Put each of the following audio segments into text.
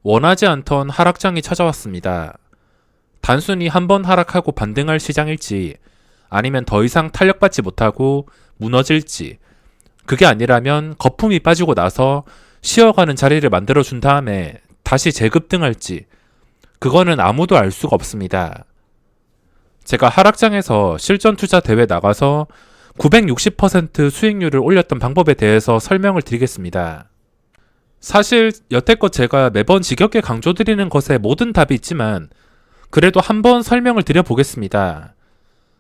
원하지 않던 하락장이 찾아왔습니다. 단순히 한 번 하락하고 반등할 시장일지, 아니면 더 이상 탄력받지 못하고 무너질지, 그게 아니라면 거품이 빠지고 나서 쉬어가는 자리를 만들어준 다음에 다시 재급등할지, 그거는 아무도 알 수가 없습니다. 제가 하락장에서 실전 투자 대회 나가서 960% 수익률을 올렸던 방법에 대해서 설명을 드리겠습니다. 사실 여태껏 제가 매번 지겹게 강조드리는 것에 모든 답이 있지만 그래도 한번 설명을 드려보겠습니다.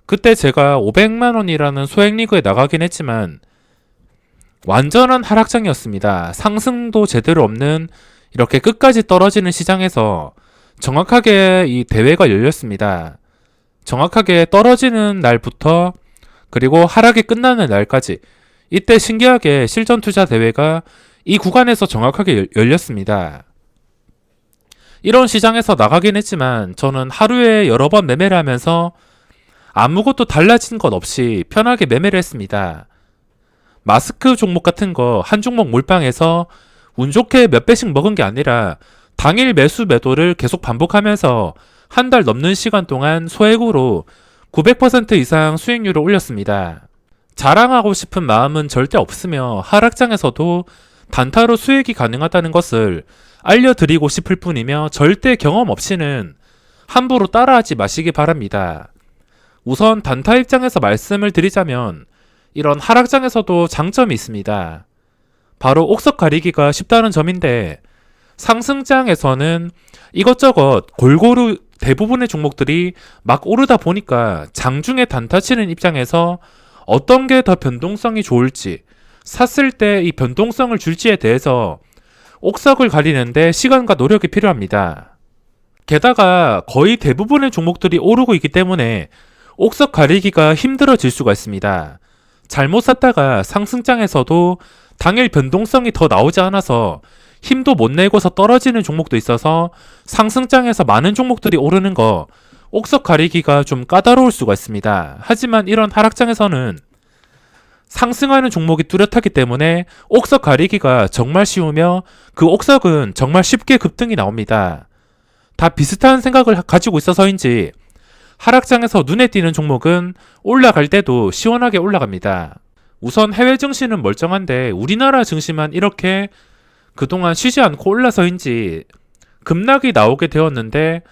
그때 제가 500만원이라는 소액리그에 나가긴 했지만 완전한 하락장이었습니다. 상승도 제대로 없는 이렇게 끝까지 떨어지는 시장에서 정확하게 이 대회가 열렸습니다. 정확하게 떨어지는 날부터 그리고 하락이 끝나는 날까지, 이때 신기하게 실전 투자 대회가 이 구간에서 정확하게 열렸습니다. 이런 시장에서 나가긴 했지만 저는 하루에 여러 번 매매를 하면서 아무것도 달라진 것 없이 편하게 매매를 했습니다. 마스크 종목 같은 거 한 종목 몰빵해서 운 좋게 몇 배씩 먹은 게 아니라 당일 매수 매도를 계속 반복하면서 한 달 넘는 시간 동안 소액으로 900% 이상 수익률을 올렸습니다. 자랑하고 싶은 마음은 절대 없으며 하락장에서도 단타로 수익이 가능하다는 것을 알려드리고 싶을 뿐이며 절대 경험 없이는 함부로 따라하지 마시기 바랍니다. 우선 단타 입장에서 말씀을 드리자면 이런 하락장에서도 장점이 있습니다. 바로 옥석 가리기가 쉽다는 점인데, 상승장에서는 이것저것 골고루 대부분의 종목들이 막 오르다 보니까 장중에 단타 치는 입장에서 어떤 게 더 변동성이 좋을지, 샀을 때 이 변동성을 줄지에 대해서 옥석을 가리는데 시간과 노력이 필요합니다. 게다가 거의 대부분의 종목들이 오르고 있기 때문에 옥석 가리기가 힘들어질 수가 있습니다. 잘못 샀다가 상승장에서도 당일 변동성이 더 나오지 않아서 힘도 못 내고서 떨어지는 종목도 있어서 상승장에서 많은 종목들이 오르는 거 옥석 가리기가 좀 까다로울 수가 있습니다. 하지만 이런 하락장에서는 상승하는 종목이 뚜렷하기 때문에 옥석 가리기가 정말 쉬우며 그 옥석은 정말 쉽게 급등이 나옵니다. 다 비슷한 생각을 가지고 있어서인지 하락장에서 눈에 띄는 종목은 올라갈 때도 시원하게 올라갑니다. 우선 해외 증시는 멀쩡한데 우리나라 증시만 이렇게 그동안 쉬지 않고 올라서인지 급락이 나오게 되었는데,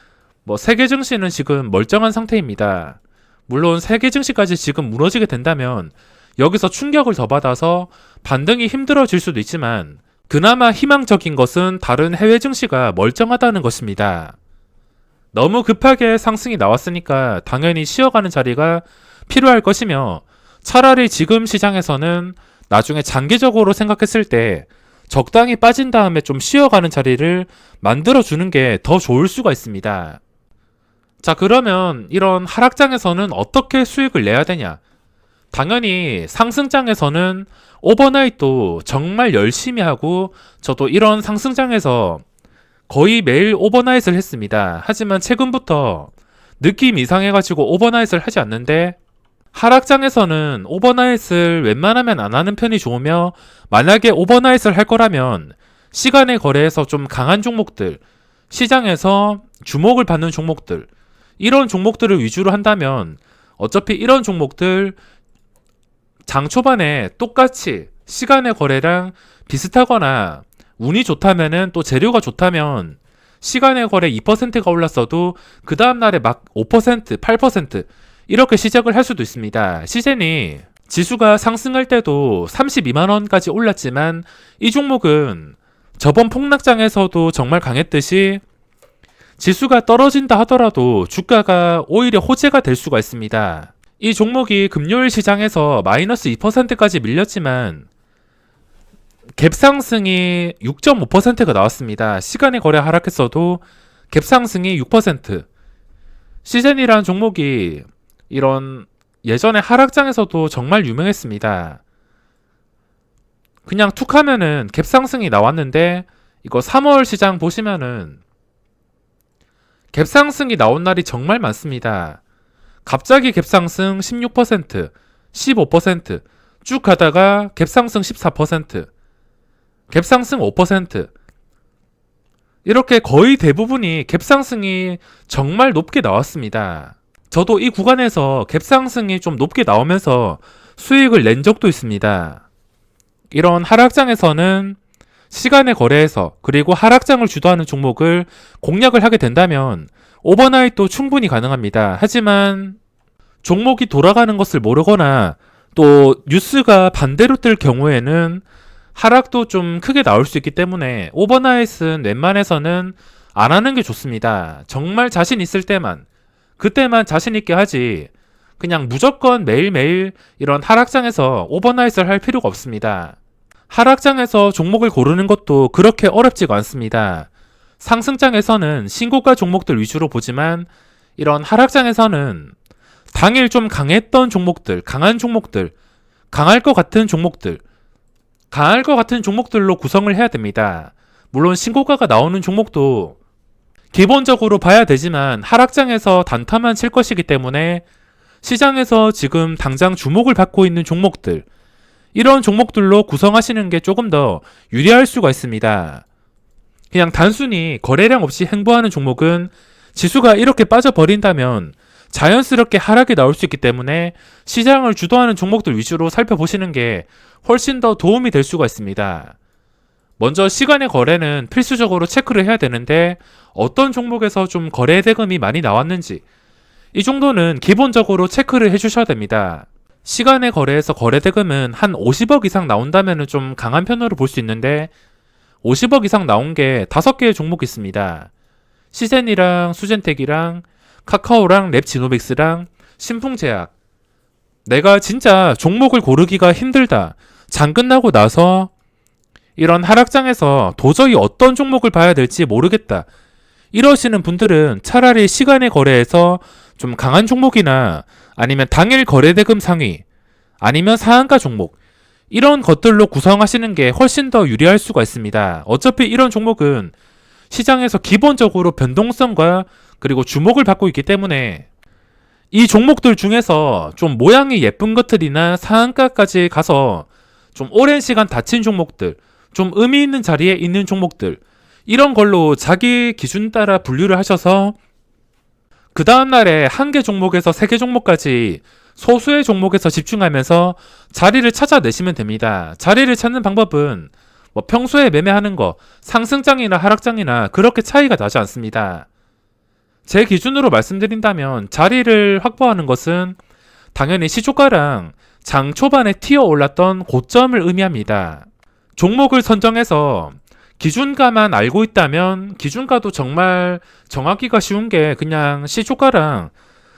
세계 증시는 지금 멀쩡한 상태입니다. 물론 세계 증시까지 지금 무너지게 된다면 여기서 충격을 더 받아서 반등이 힘들어질 수도 있지만, 그나마 희망적인 것은 다른 해외 증시가 멀쩡하다는 것입니다. 너무 급하게 상승이 나왔으니까 당연히 쉬어가는 자리가 필요할 것이며, 차라리 지금 시장에서는 나중에 장기적으로 생각했을 때 적당히 빠진 다음에 좀 쉬어가는 자리를 만들어주는 게 더 좋을 수가 있습니다. 자, 그러면 이런 하락장에서는 어떻게 수익을 내야 되냐? 당연히 상승장에서는 오버나잇도 정말 열심히 하고, 저도 이런 상승장에서 거의 매일 오버나잇을 했습니다. 하지만 최근부터 느낌 이상해가지고 오버나잇을 하지 않는데, 하락장에서는 오버나잇을 웬만하면 안 하는 편이 좋으며, 만약에 오버나잇을 할 거라면 시간의 거래에서 좀 강한 종목들, 시장에서 주목을 받는 종목들, 이런 종목들을 위주로 한다면 어차피 이런 종목들 장 초반에 똑같이 시간의 거래랑 비슷하거나 운이 좋다면은, 또 재료가 좋다면 시간의 거래 2%가 올랐어도 그 다음날에 막 5%, 8% 이렇게 시작을 할 수도 있습니다. 시젠이 지수가 상승할 때도 32만원까지 올랐지만 이 종목은 저번 폭락장에서도 정말 강했듯이 지수가 떨어진다 하더라도 주가가 오히려 호재가 될 수가 있습니다. 이 종목이 금요일 시장에서 마이너스 2%까지 밀렸지만 갭상승이 6.5%가 나왔습니다. 시간의 거래 하락했어도 갭상승이 6%. 시젠이란 종목이 이런 예전에 하락장에서도 정말 유명했습니다. 그냥 툭 하면은 갭상승이 나왔는데, 이거 3월 시장 보시면은 갭상승이 나온 날이 정말 많습니다. 갑자기 갭상승 16%, 15%, 쭉 가다가 갭상승 14%, 갭상승 5%, 이렇게 거의 대부분이 갭상승이 정말 높게 나왔습니다. 저도 이 구간에서 갭상승이 좀 높게 나오면서 수익을 낸 적도 있습니다. 이런 하락장에서는 시간의 거래에서 그리고 하락장을 주도하는 종목을 공략을 하게 된다면 오버나잇도 충분히 가능합니다. 하지만 종목이 돌아가는 것을 모르거나 또 뉴스가 반대로 뜰 경우에는 하락도 좀 크게 나올 수 있기 때문에 오버나잇은 웬만해서는 안 하는 게 좋습니다. 정말 자신 있을 때만, 그때만 자신 있게 하지 그냥 무조건 매일매일 이런 하락장에서 오버나잇을 할 필요가 없습니다. 하락장에서 종목을 고르는 것도 그렇게 어렵지가 않습니다. 상승장에서는 신고가 종목들 위주로 보지만 이런 하락장에서는 당일 좀 강했던 종목들, 강한 종목들, 강할 것 같은 종목들로 구성을 해야 됩니다. 물론 신고가가 나오는 종목도 기본적으로 봐야 되지만 하락장에서 단타만 칠 것이기 때문에 시장에서 지금 당장 주목을 받고 있는 종목들, 이런 종목들로 구성하시는 게 조금 더 유리할 수가 있습니다. 그냥 단순히 거래량 없이 행보하는 종목은 지수가 이렇게 빠져버린다면 자연스럽게 하락이 나올 수 있기 때문에 시장을 주도하는 종목들 위주로 살펴보시는 게 훨씬 더 도움이 될 수가 있습니다. 먼저 시간의 거래는 필수적으로 체크를 해야 되는데 어떤 종목에서 좀 거래 대금이 많이 나왔는지 이 정도는 기본적으로 체크를 해주셔야 됩니다. 시간의 거래에서 거래 대금은 한 50억 이상 나온다면 좀 강한 편으로 볼 수 있는데 50억 이상 나온 게 5개의 종목이 있습니다. 시젠이랑 수젠텍이랑 카카오랑 랩지노믹스랑 신풍제약. 내가 진짜 종목을 고르기가 힘들다, 장 끝나고 나서 이런 하락장에서 도저히 어떤 종목을 봐야 될지 모르겠다, 이러시는 분들은 차라리 시간의 거래에서 좀 강한 종목이나 아니면 당일 거래대금 상위 아니면 상한가 종목, 이런 것들로 구성하시는 게 훨씬 더 유리할 수가 있습니다. 어차피 이런 종목은 시장에서 기본적으로 변동성과 그리고 주목을 받고 있기 때문에 이 종목들 중에서 좀 모양이 예쁜 것들이나 상한가까지 가서 좀 오랜 시간 닫힌 종목들, 좀 의미 있는 자리에 있는 종목들, 이런 걸로 자기 기준 따라 분류를 하셔서 그 다음날에 한 개 종목에서 3개 종목까지 소수의 종목에서 집중하면서 자리를 찾아내시면 됩니다. 자리를 찾는 방법은 뭐 평소에 매매하는 거 상승장이나 하락장이나 그렇게 차이가 나지 않습니다. 제 기준으로 말씀드린다면 자리를 확보하는 것은 당연히 시초가랑 장 초반에 튀어 올랐던 고점을 의미합니다. 종목을 선정해서 기준가만 알고 있다면 기준가도 정말 정하기가 쉬운 게 그냥 시초가랑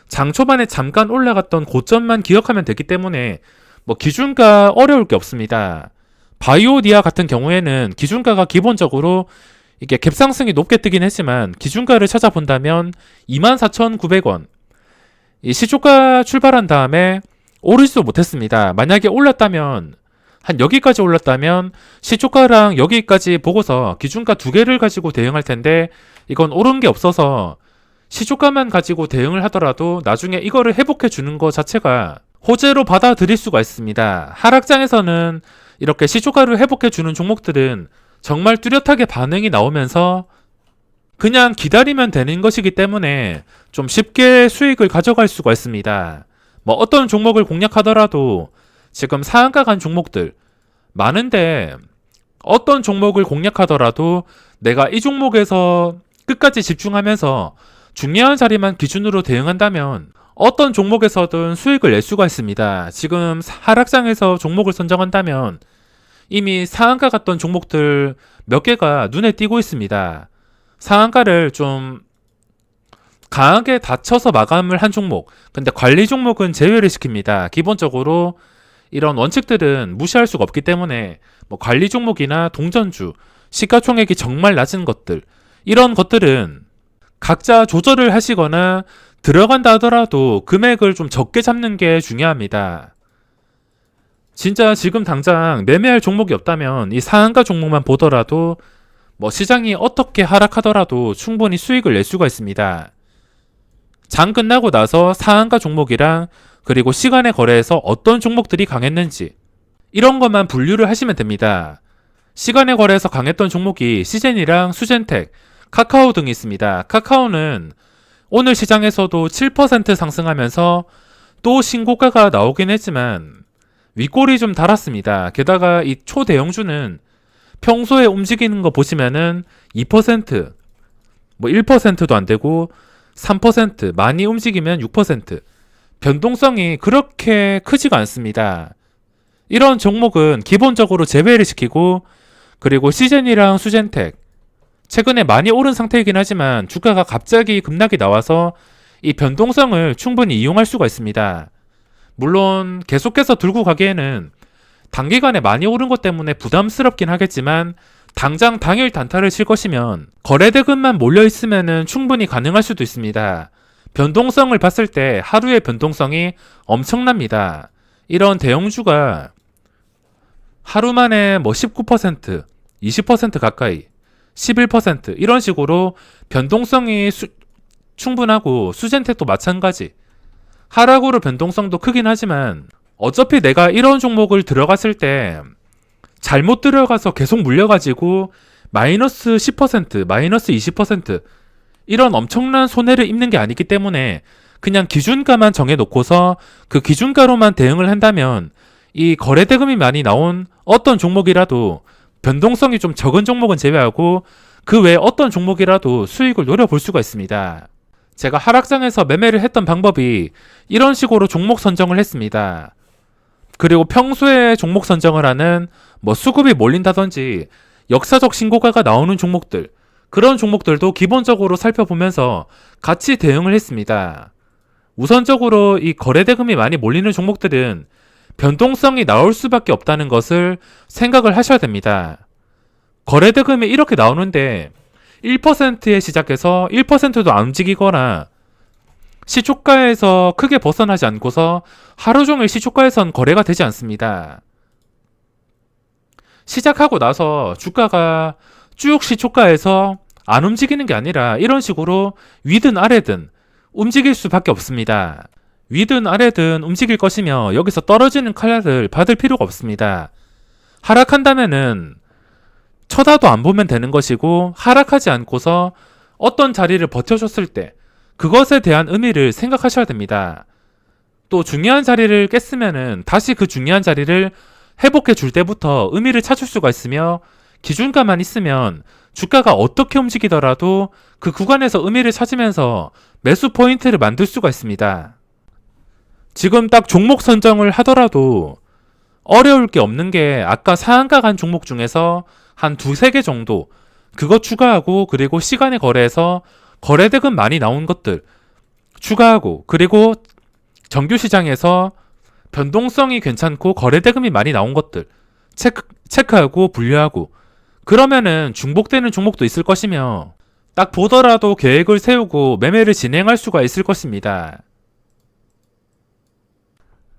장 초반에 잠깐 올라갔던 고점만 기억하면 되기 때문에 뭐 기준가 어려울 게 없습니다. 바이오니아 같은 경우에는 기준가가 기본적으로 이게 갭상승이 높게 뜨긴 했지만 기준가를 찾아본다면 24,900원, 이 시초가 출발한 다음에 오르지도 못했습니다. 만약에 올랐다면 한 여기까지 올랐다면 시초가랑 여기까지 보고서 기준가 2개를 가지고 대응할 텐데 이건 오른 게 없어서 시초가만 가지고 대응을 하더라도 나중에 이거를 회복해 주는 것 자체가 호재로 받아들일 수가 있습니다. 하락장에서는 이렇게 시초가를 회복해 주는 종목들은 정말 뚜렷하게 반응이 나오면서 그냥 기다리면 되는 것이기 때문에 좀 쉽게 수익을 가져갈 수가 있습니다. 뭐 어떤 종목을 공략하더라도 지금 상한가 간 종목들 많은데 어떤 종목을 공략하더라도 내가 이 종목에서 끝까지 집중하면서 중요한 자리만 기준으로 대응한다면 어떤 종목에서든 수익을 낼 수가 있습니다. 지금 하락장에서 종목을 선정한다면 이미 상한가 갔던 종목들 몇 개가 눈에 띄고 있습니다. 상한가를 좀 강하게 닫혀서 마감을 한 종목, 근데 관리 종목은 제외를 시킵니다. 기본적으로 이런 원칙들은 무시할 수가 없기 때문에 뭐 관리 종목이나 동전주, 시가총액이 정말 낮은 것들, 이런 것들은 각자 조절을 하시거나 들어간다 하더라도 금액을 좀 적게 잡는 게 중요합니다. 진짜 지금 당장 매매할 종목이 없다면 이 상한가 종목만 보더라도 뭐 시장이 어떻게 하락하더라도 충분히 수익을 낼 수가 있습니다. 장 끝나고 나서 상한가 종목이랑 그리고 시간의 거래에서 어떤 종목들이 강했는지 이런 것만 분류를 하시면 됩니다. 시간의 거래에서 강했던 종목이 시젠이랑 수젠텍, 카카오 등이 있습니다. 카카오는 오늘 시장에서도 7% 상승하면서 또 신고가가 나오긴 했지만 윗골이 좀 달았습니다. 게다가 이 초대형주는 평소에 움직이는 거 보시면은 2%, 뭐 1%도 안 되고 3%, 많이 움직이면 6%. 변동성이 그렇게 크지가 않습니다. 이런 종목은 기본적으로 제외를 시키고, 그리고 시젠이랑 수젠텍 최근에 많이 오른 상태이긴 하지만 주가가 갑자기 급락이 나와서 이 변동성을 충분히 이용할 수가 있습니다. 물론 계속해서 들고 가기에는 단기간에 많이 오른 것 때문에 부담스럽긴 하겠지만 당장 당일 단타를 칠 것이면 거래대금만 몰려있으면 충분히 가능할 수도 있습니다. 변동성을 봤을 때 하루의 변동성이 엄청납니다. 이런 대형주가 하루 만에 뭐 19%, 20% 가까이, 11% 이런 식으로 변동성이 충분하고 수젠텍도 마찬가지. 하락으로 변동성도 크긴 하지만 어차피 내가 이런 종목을 들어갔을 때 잘못 들어가서 계속 물려가지고 마이너스 10%, 마이너스 20% 이런 엄청난 손해를 입는 게 아니기 때문에 그냥 기준가만 정해놓고서 그 기준가로만 대응을 한다면 이 거래대금이 많이 나온 어떤 종목이라도 변동성이 좀 적은 종목은 제외하고 그 외에 어떤 종목이라도 수익을 노려볼 수가 있습니다. 제가 하락장에서 매매를 했던 방법이 이런 식으로 종목 선정을 했습니다. 그리고 평소에 종목 선정을 하는 뭐 수급이 몰린다든지 역사적 신고가가 나오는 종목들, 그런 종목들도 기본적으로 살펴보면서 같이 대응을 했습니다. 우선적으로 이 거래대금이 많이 몰리는 종목들은 변동성이 나올 수밖에 없다는 것을 생각을 하셔야 됩니다. 거래대금이 이렇게 나오는데 1%에 시작해서 1%도 안 움직이거나 시초가에서 크게 벗어나지 않고서 하루 종일 시초가에선 거래가 되지 않습니다. 시작하고 나서 주가가 쭉 시초가에서 안 움직이는 게 아니라 이런 식으로 위든 아래든 움직일 수밖에 없습니다. 위든 아래든 움직일 것이며 여기서 떨어지는 칼날을 받을 필요가 없습니다. 하락한다면은 쳐다도 안 보면 되는 것이고, 하락하지 않고서 어떤 자리를 버텨줬을 때 그것에 대한 의미를 생각하셔야 됩니다. 또 중요한 자리를 깼으면은 다시 그 중요한 자리를 회복해 줄 때부터 의미를 찾을 수가 있으며, 기준가만 있으면 주가가 어떻게 움직이더라도 그 구간에서 의미를 찾으면서 매수 포인트를 만들 수가 있습니다. 지금 딱 종목 선정을 하더라도 어려울 게 없는 게 아까 상한가 간 종목 중에서 한 두세 개 정도 그거 추가하고, 그리고 시간에 거래해서 거래대금 많이 나온 것들 추가하고, 그리고 정규시장에서 변동성이 괜찮고 거래대금이 많이 나온 것들 체크하고 분류하고, 그러면은 중복되는 종목도 있을 것이며 딱 보더라도 계획을 세우고 매매를 진행할 수가 있을 것입니다.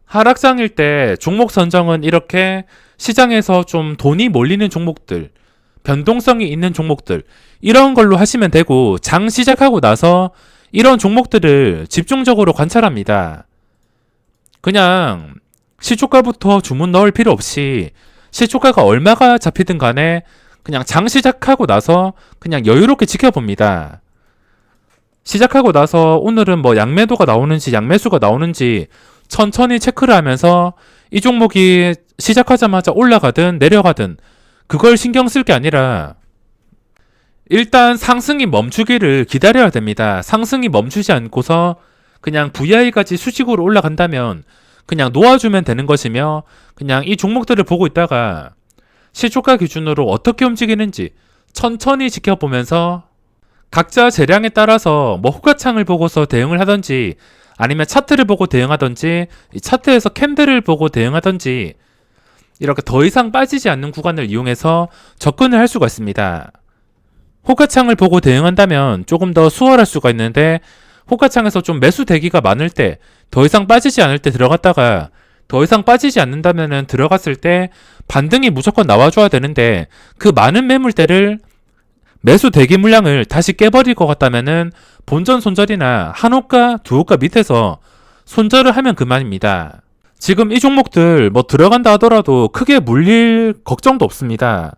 하락장일 때 종목 선정은 이렇게 시장에서 좀 돈이 몰리는 종목들, 변동성이 있는 종목들, 이런 걸로 하시면 되고, 장 시작하고 나서 이런 종목들을 집중적으로 관찰합니다. 그냥 시초가부터 주문 넣을 필요 없이 시초가가 얼마가 잡히든 간에 그냥 장 시작하고 나서 그냥 여유롭게 지켜봅니다. 시작하고 나서 오늘은 뭐 양매도가 나오는지 양매수가 나오는지 천천히 체크를 하면서 이 종목이 시작하자마자 올라가든 내려가든 그걸 신경 쓸 게 아니라 일단 상승이 멈추기를 기다려야 됩니다. 상승이 멈추지 않고서 그냥 VI까지 수직으로 올라간다면 그냥 놓아주면 되는 것이며, 그냥 이 종목들을 보고 있다가 시초가 기준으로 어떻게 움직이는지 천천히 지켜보면서 각자 재량에 따라서 뭐 호가창을 보고서 대응을 하든지, 아니면 차트를 보고 대응하든지, 이 차트에서 캔들을 보고 대응하든지, 이렇게 더 이상 빠지지 않는 구간을 이용해서 접근을 할 수가 있습니다. 호가창을 보고 대응한다면 조금 더 수월할 수가 있는데, 호가창에서 좀 매수 대기가 많을 때, 더 이상 빠지지 않을 때 들어갔다가 더 이상 빠지지 않는다면은 들어갔을 때 반등이 무조건 나와줘야 되는데, 그 많은 매물대를 매수 대기 물량을 다시 깨버릴 것 같다면은 본전 손절이나 한 호가, 두 호가 밑에서 손절을 하면 그만입니다. 지금 이 종목들 뭐 들어간다 하더라도 크게 물릴 걱정도 없습니다.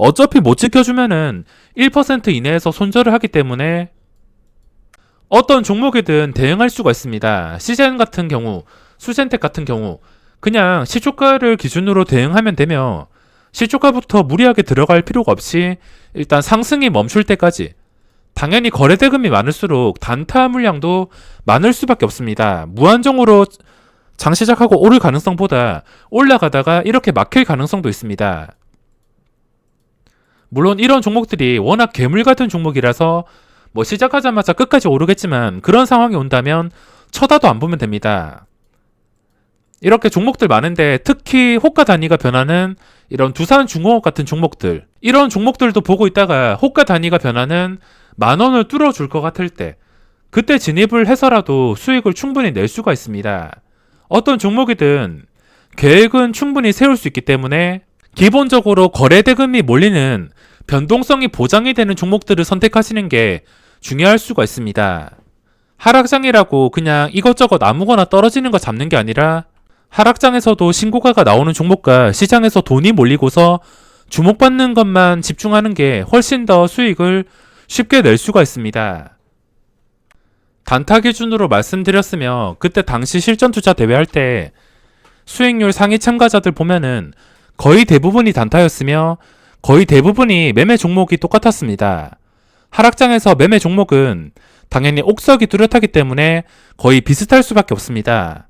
어차피 못 지켜주면은 1% 이내에서 손절을 하기 때문에 어떤 종목이든 대응할 수가 있습니다. 시젠 같은 경우, 수젠텍 같은 경우 그냥 시초가를 기준으로 대응하면 되며 시초가부터 무리하게 들어갈 필요가 없이 일단 상승이 멈출 때까지, 당연히 거래대금이 많을수록 단타 물량도 많을 수밖에 없습니다. 무한정으로 장 시작하고 오를 가능성보다 올라가다가 이렇게 막힐 가능성도 있습니다. 물론 이런 종목들이 워낙 괴물 같은 종목이라서 뭐 시작하자마자 끝까지 오르겠지만 그런 상황이 온다면 쳐다도 안 보면 됩니다. 이렇게 종목들 많은데 특히 호가 단위가 변하는 이런 두산중공업 같은 종목들, 이런 종목들도 보고 있다가 호가 단위가 변하는 10,000원을 뚫어줄 것 같을 때 그때 진입을 해서라도 수익을 충분히 낼 수가 있습니다. 어떤 종목이든 계획은 충분히 세울 수 있기 때문에 기본적으로 거래대금이 몰리는 변동성이 보장이 되는 종목들을 선택하시는 게 중요할 수가 있습니다. 하락장이라고 그냥 이것저것 아무거나 떨어지는 거 잡는 게 아니라 하락장에서도 신고가가 나오는 종목과 시장에서 돈이 몰리고서 주목받는 것만 집중하는 게 훨씬 더 수익을 쉽게 낼 수가 있습니다. 단타 기준으로 말씀드렸으며 그때 당시 실전투자 대회할 때 수익률 상위 참가자들 보면은 거의 대부분이 단타였으며 거의 대부분이 매매 종목이 똑같았습니다. 하락장에서 매매 종목은 당연히 옥석이 뚜렷하기 때문에 거의 비슷할 수밖에 없습니다.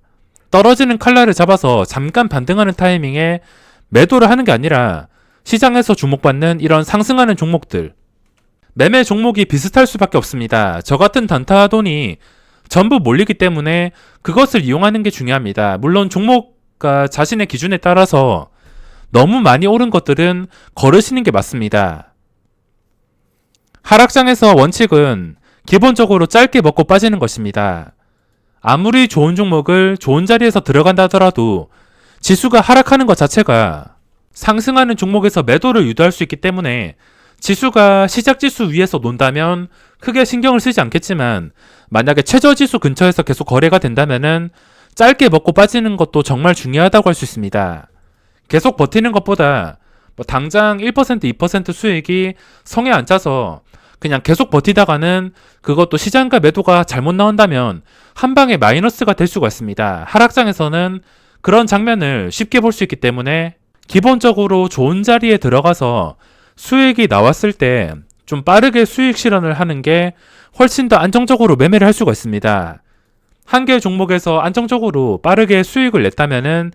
떨어지는 칼날을 잡아서 잠깐 반등하는 타이밍에 매도를 하는 게 아니라 시장에서 주목받는 이런 상승하는 종목들, 매매 종목이 비슷할 수밖에 없습니다. 저 같은 단타 돈이 전부 몰리기 때문에 그것을 이용하는 게 중요합니다. 물론 종목과 자신의 기준에 따라서 너무 많이 오른 것들은 거르시는 게 맞습니다. 하락장에서 원칙은 기본적으로 짧게 먹고 빠지는 것입니다. 아무리 좋은 종목을 좋은 자리에서 들어간다 하더라도 지수가 하락하는 것 자체가 상승하는 종목에서 매도를 유도할 수 있기 때문에 지수가 시작지수 위에서 논다면 크게 신경을 쓰지 않겠지만 만약에 최저지수 근처에서 계속 거래가 된다면은 짧게 먹고 빠지는 것도 정말 중요하다고 할 수 있습니다. 계속 버티는 것보다 뭐 당장 1% 2% 수익이 성에 안 차서 그냥 계속 버티다가는 그것도 시장가 매도가 잘못 나온다면 한 방에 마이너스가 될 수가 있습니다. 하락장에서는 그런 장면을 쉽게 볼 수 있기 때문에 기본적으로 좋은 자리에 들어가서 수익이 나왔을 때 좀 빠르게 수익 실현을 하는 게 훨씬 더 안정적으로 매매를 할 수가 있습니다. 한 개 종목에서 안정적으로 빠르게 수익을 냈다면은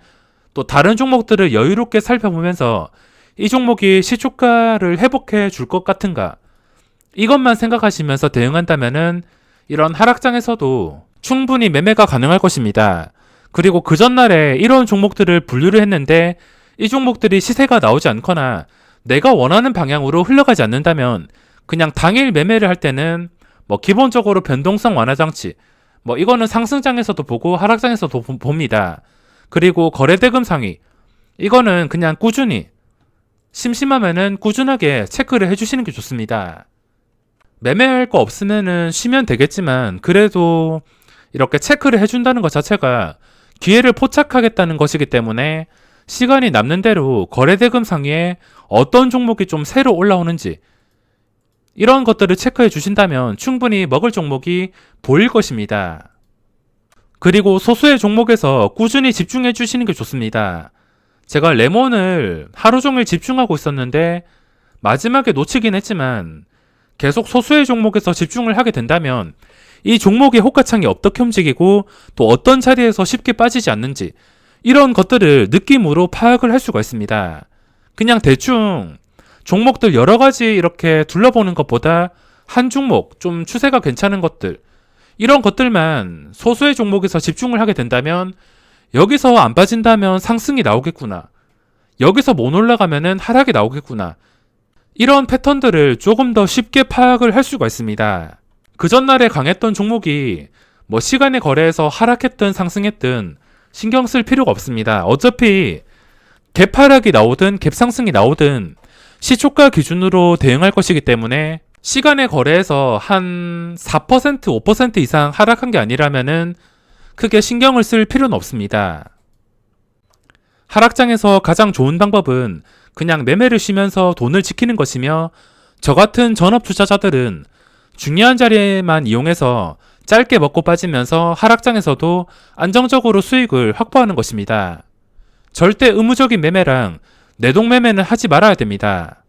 또 다른 종목들을 여유롭게 살펴보면서 이 종목이 시초가를 회복해 줄 것 같은가, 이것만 생각하시면서 대응한다면은 이런 하락장에서도 충분히 매매가 가능할 것입니다. 그리고 그 전날에 이런 종목들을 분류를 했는데 이 종목들이 시세가 나오지 않거나 내가 원하는 방향으로 흘러가지 않는다면 그냥 당일 매매를 할 때는 뭐 기본적으로 변동성 완화 장치, 뭐 이거는 상승장에서도 보고 하락장에서도 봅니다. 그리고 거래대금 상위, 이거는 그냥 꾸준히 심심하면은 꾸준하게 체크를 해주시는 게 좋습니다. 매매할 거 없으면은 쉬면 되겠지만 그래도 이렇게 체크를 해준다는 것 자체가 기회를 포착하겠다는 것이기 때문에 시간이 남는 대로 거래대금 상위에 어떤 종목이 좀 새로 올라오는지 이런 것들을 체크해 주신다면 충분히 먹을 종목이 보일 것입니다. 그리고 소수의 종목에서 꾸준히 집중해 주시는 게 좋습니다. 제가 레몬을 하루 종일 집중하고 있었는데 마지막에 놓치긴 했지만 계속 소수의 종목에서 집중을 하게 된다면 이 종목의 호가창이 어떻게 움직이고 또 어떤 자리에서 쉽게 빠지지 않는지 이런 것들을 느낌으로 파악을 할 수가 있습니다. 그냥 대충 종목들 여러 가지 이렇게 둘러보는 것보다 한 종목 좀 추세가 괜찮은 것들, 이런 것들만 소수의 종목에서 집중을 하게 된다면 여기서 안 빠진다면 상승이 나오겠구나, 여기서 못 올라가면은 하락이 나오겠구나, 이런 패턴들을 조금 더 쉽게 파악을 할 수가 있습니다. 그 전날에 강했던 종목이 뭐 시간의 거래에서 하락했든 상승했든 신경 쓸 필요가 없습니다. 어차피 갭하락이 나오든 갭상승이 나오든 시초가 기준으로 대응할 것이기 때문에 시간의 거래에서 한 4%, 5% 이상 하락한 게 아니라면은 크게 신경을 쓸 필요는 없습니다. 하락장에서 가장 좋은 방법은 그냥 매매를 쉬면서 돈을 지키는 것이며, 저 같은 전업 투자자들은 중요한 자리에만 이용해서 짧게 먹고 빠지면서 하락장에서도 안정적으로 수익을 확보하는 것입니다. 절대 의무적인 매매랑 내동 매매는 하지 말아야 됩니다.